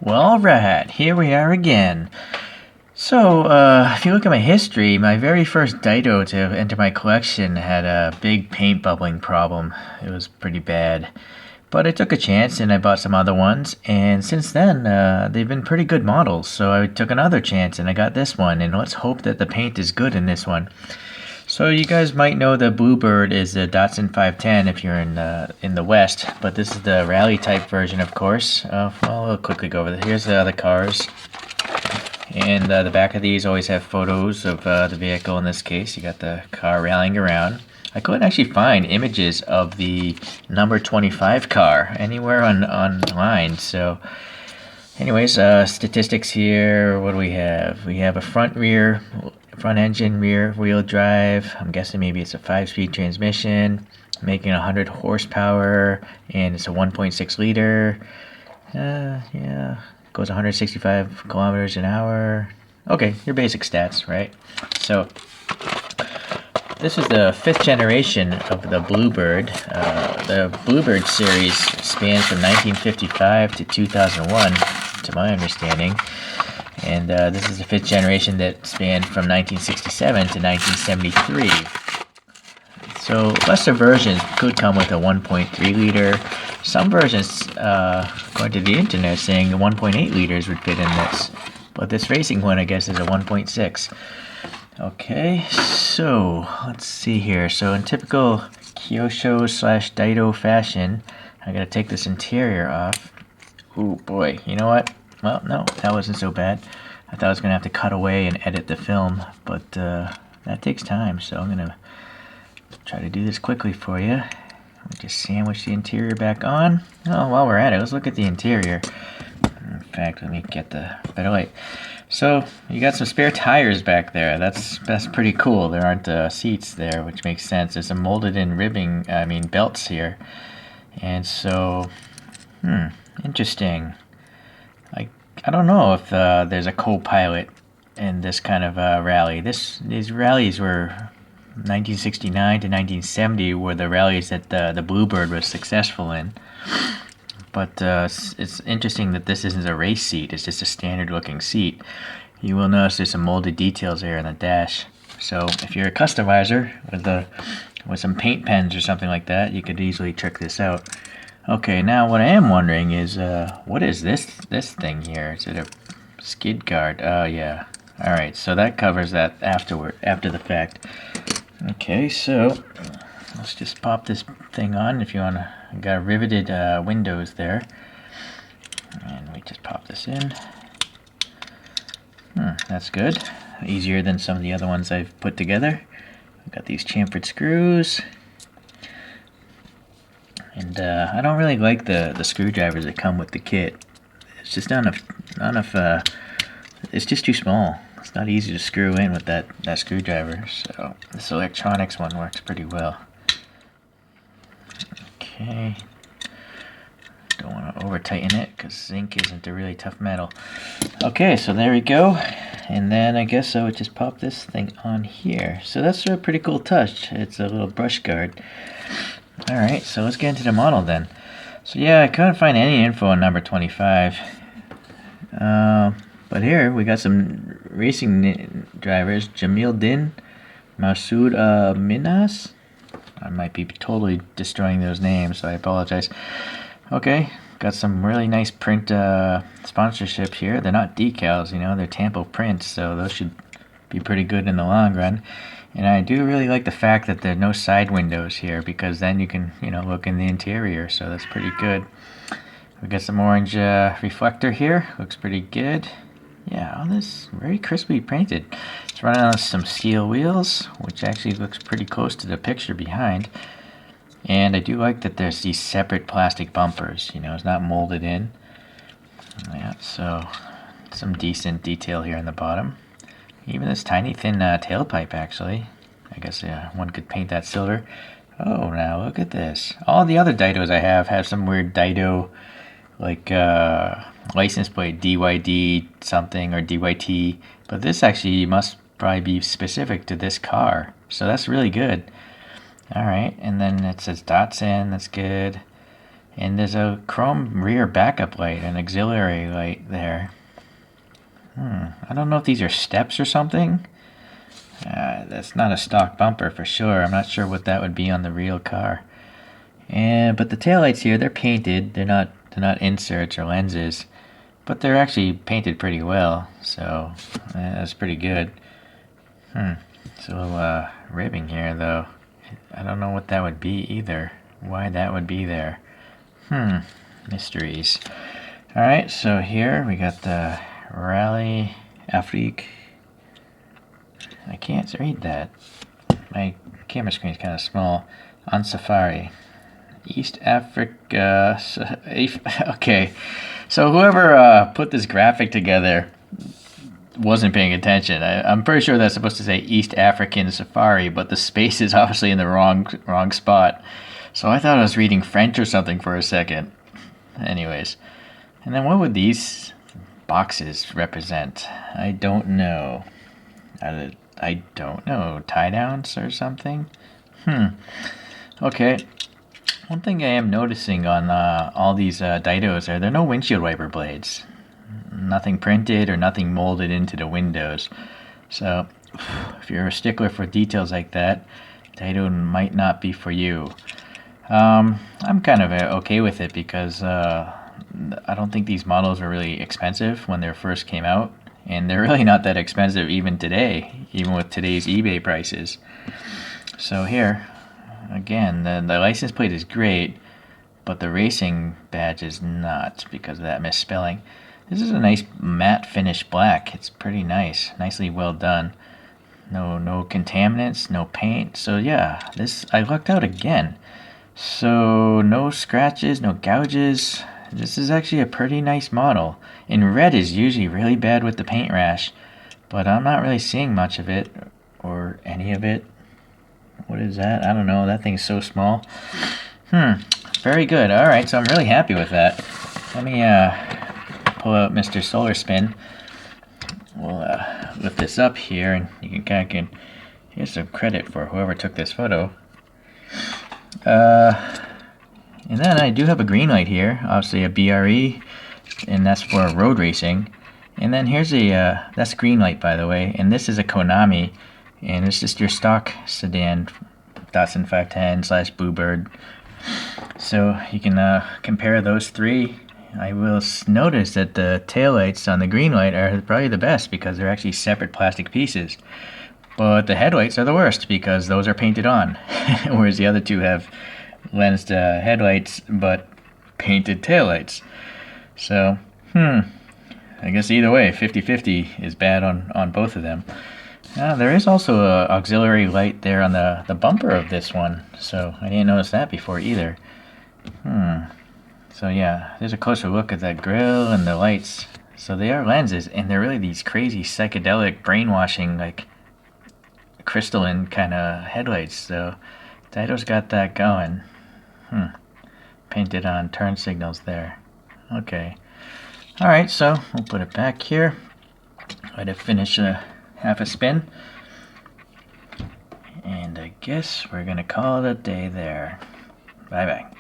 Well, alright, here we are again. So, if you look at my history, my very first Dydo to enter my collection had a big paint bubbling problem. It was pretty bad. But I took a chance and I bought some other ones, and since then, they've been pretty good models. So I took another chance and I got this one, and let's hope that the paint is good in this one. So you guys might know the Bluebird is the Datsun 510 if you're in the West, but this is the rally type version, of course. Well, we'll quickly go over this. Here's the other cars, and the back of these always have photos of the vehicle. In this case, you got the car rallying around. I couldn't actually find images of the number 25 car anywhere online. So, anyways, statistics here. What do we have? We have a front engine, rear wheel drive. I'm guessing maybe it's a 5-speed transmission, making 100 horsepower, and it's a 1.6 liter. Yeah, goes 165 kilometers an hour. Okay, your basic stats, right? So this is the 5th generation of the Bluebird. The Bluebird series spans from 1955 to 2001, to my understanding. And this is the 5th generation that spanned from 1967 to 1973. So lesser versions could come with a 1.3 liter. Some versions, according to the internet, saying 1.8 liters would fit in this. But this racing one, I guess, is a 1.6. Okay, so let's see here. So in typical Kyosho/Dydo fashion, I gotta take this interior off. Ooh boy, you know what? Well, no, that wasn't so bad. I thought I was going to have to cut away and edit the film, but that takes time, so I'm going to try to do this quickly for you. Let me just sandwich the interior back on. Oh, while we're at it, let's look at the interior. In fact, let me get the better light. So, you got some spare tires back there. That's pretty cool. There aren't seats there, which makes sense. There's some molded-in belts here. And so, interesting. I don't know if there's a co-pilot in this kind of rally. These rallies were 1969 to 1970 were the rallies that the Bluebird was successful in. But it's interesting that this isn't a race seat. It's just a standard-looking seat. You will notice there's some molded details here in the dash. So if you're a customizer with some paint pens or something like that, you could easily trick this out. Okay, now what I am wondering is, what is this thing here? Is it a skid guard? Oh, yeah. Alright, so that covers that after the fact. Okay, so let's just pop this thing on if you want to. Got riveted windows there. And we just pop this in. That's good. Easier than some of the other ones I've put together. I've got these chamfered screws. And I don't really like the screwdrivers that come with the kit. It's just not enough. It's just too small. It's not easy to screw in with that screwdriver. So this electronics one works pretty well. Okay. Don't want to over tighten it because zinc isn't a really tough metal. Okay, so there we go. And then I guess I would just pop this thing on here. So that's a pretty cool touch. It's a little brush guard. Alright, so let's get into the model then. So yeah, I couldn't find any info on number 25. But here we got some racing drivers. Jamil Din, Masoud Minas. I might be totally destroying those names, so I apologize. Okay, got some really nice print sponsorship here. They're not decals, they're Tampo prints, so those should be pretty good in the long run. And I do really like the fact that there are no side windows here, because then you can, look in the interior, so that's pretty good. We got some orange reflector here, looks pretty good. Yeah, all this very crisply painted. It's running on some steel wheels, which actually looks pretty close to the picture behind. And I do like that there's these separate plastic bumpers, it's not molded in. Yeah, so some decent detail here in the bottom. Even this tiny thin tailpipe, actually. I guess one could paint that silver. Oh, now look at this. All the other Dydos I have some weird Dydo, like license plate DYD something or DYT. But this actually must probably be specific to this car. So that's really good. Alright, and then it says Datsun, that's good. And there's a chrome rear backup light, an auxiliary light there. I don't know if these are steps or something. That's not a stock bumper for sure. I'm not sure what that would be on the real car. But the taillights here, they're painted. They're not inserts or lenses, but they're actually painted pretty well. So that's pretty good. It's a little ribbing here though. I don't know what that would be either. Why that would be there. Mysteries. Alright, so here we got the Rally Afrique. I can't read that. My camera screen is kind of small. On Safari. East Africa. Okay. So whoever put this graphic together wasn't paying attention. I'm pretty sure that's supposed to say East African Safari, but the space is obviously in the wrong spot. So I thought I was reading French or something for a second. Anyways. And then what would these boxes represent? I don't know. I don't know. Tie downs or something? Okay. One thing I am noticing on all these Dydos are there are no windshield wiper blades. Nothing printed or nothing molded into the windows. So if you're a stickler for details like that, Dydo might not be for you. I'm kind of okay with it because I don't think these models were really expensive when they first came out, and they're really not that expensive even today, even with today's eBay prices. So here, again, the license plate is great, but the racing badge is not because of that misspelling. This is a nice matte finish black. It's pretty nice, nicely well done. No contaminants, no paint. So yeah, I lucked out again. So no scratches, no gouges. This is actually a pretty nice model. And red is usually really bad with the paint rash, but I'm not really seeing much of it or any of it. What is that? I don't know. That thing's so small. Very good. All right, so I'm really happy with that. Let me pull out Mr. Solar Spin. We'll lift this up here, and you can kind of here's some credit for whoever took this photo. And then I do have a Greenlight here, obviously a BRE, and that's for road racing. And then here's that's Greenlight, by the way, and this is a Konami, and it's just your stock sedan, Datsun 510 / Bluebird. So you can compare those three. I will notice that the taillights on the Greenlight are probably the best because they're actually separate plastic pieces. But the headlights are the worst because those are painted on, whereas the other two have lensed headlights but painted taillights. So, I guess either way, 50-50 is bad on both of them. There is also an auxiliary light there on the bumper of this one, so I didn't notice that before either. So yeah, there's a closer look at that grill and the lights. So they are lenses, and they're really these crazy psychedelic brainwashing, like crystalline kind of headlights. So Dydo's got that going. Painted on turn signals there. Okay. Alright, so we'll put it back here. Try to finish half a spin. And I guess we're going to call it a day there. Bye-bye.